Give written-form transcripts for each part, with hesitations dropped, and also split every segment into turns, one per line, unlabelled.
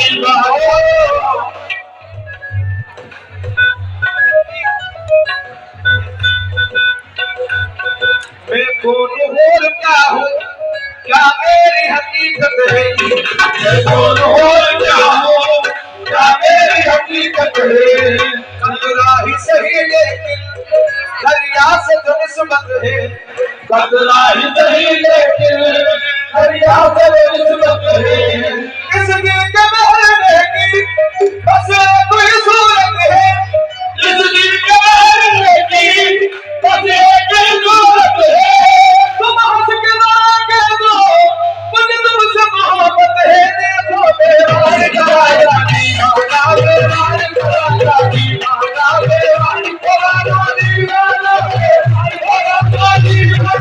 मैं कौन और क्या हूँ, क्या मेरी हकीकत है? मैं कौन और क्या हूँ, क्या मेरी हकीकत है? कतरा ही सही लेकिन दरिया से जो निस्बत है। कतरा ही सही लेकिन दरिया से जो निस्बत है। इस दिल के बहने की बस कोई सूरत है। इस दिल के बहने की बस एक ही सूरत है। तुम हंस के ना कह दो मुझे तुमसे मोहब्बत है। देखो बेवार कराया दीवाना, बेवार कराया दीवाना, बेवार कराया दीवाना, बेवार कराया दीवाना,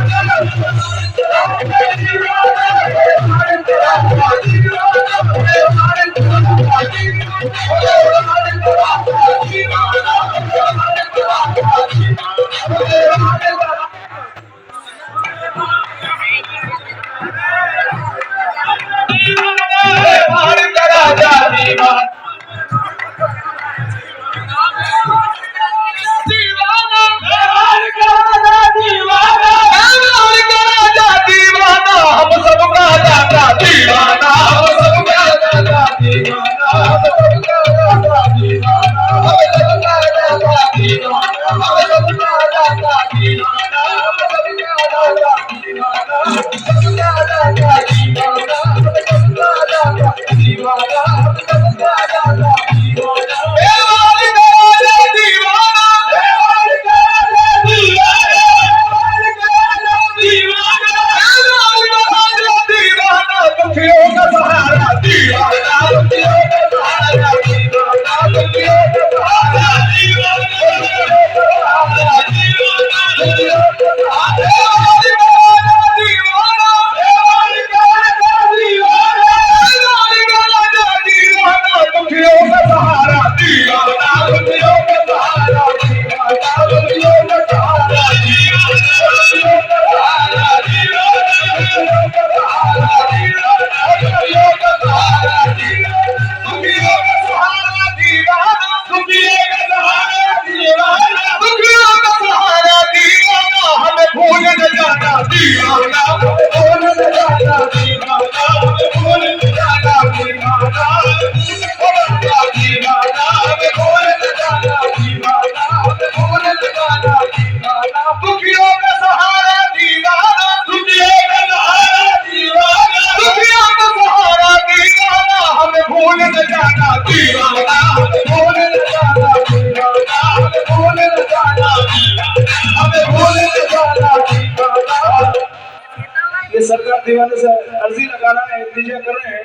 ये सरकार दीवाने से अर्जी लगा रहा है, इंतजार कर रहे हैं,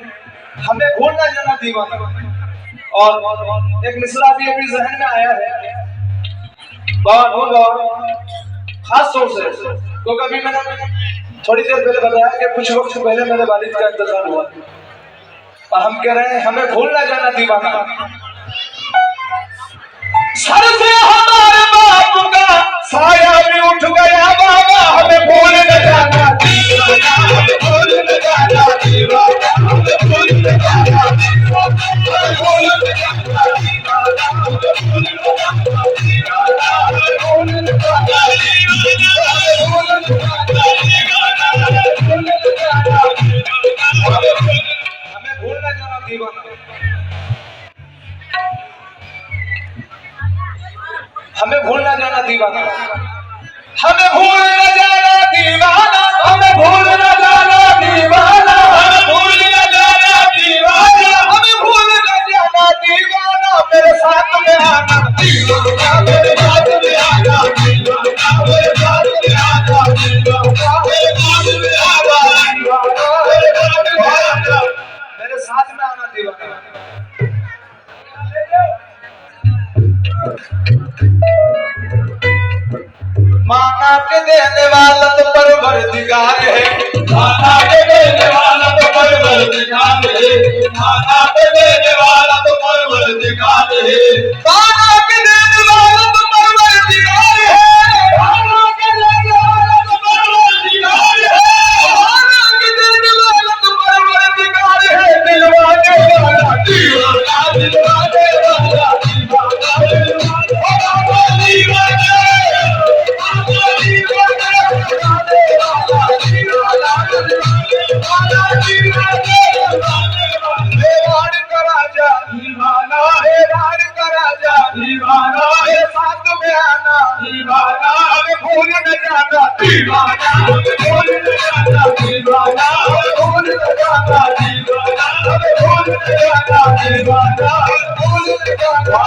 हमें भूल ना जाना दीवाना। और एक मिसरा भी अभी जहन में आया है, खास तौर से तो कभी मैंने थोड़ी देर पहले बताया कि कुछ वक्त पहले मेरे वालिद का इंतजार हुआ और हम कह रहे हैं हमें भूल ना जाना दीवाना। सर से हमारे बाप का साया भी उठ गया बाबा, हमें भूल न जाना दीवाना, हमें भूल न जाना दीवाना, हमें भूल न जाना दीवाना, हमें भूल न जाना दीवाना, हमें भूल न जाना दीवाना, हमें भूल न जाना दीवाना, हमें भूल न जाना दीवाना, हमें भूल न जाना दीवाना, हमें भूल न जाना दीवाना, हमें भूल न जाना दीवाना, हमें भूल न जाना दीवाना, हमें भूल न जाना दीवाना, हमें भूल न जाना दीवाना, हमें भूल न जाना दीवाना, मेरे साथ में आना दीवाना, मेरे साथ में आना दीवाना, मेरे साथ में आना दीवाना, मेरे साथ में आना दीवाना, मेरे साथ में आना दीवाना। माना के देने वाला तो परवरदिगार है, माना के देने वाला तो परवरदिगार है, माना के देने वाला तो परवरदिगार है, माना के देने वाला तो परवरदिगार है, माना के देने वाला तो परवरदिगार है, माना के देने वाला तो परवरदिगार है, दिलवाने वाला दीवाना भूल जाना दीवाना भूल जाना दीवाना भूल जाना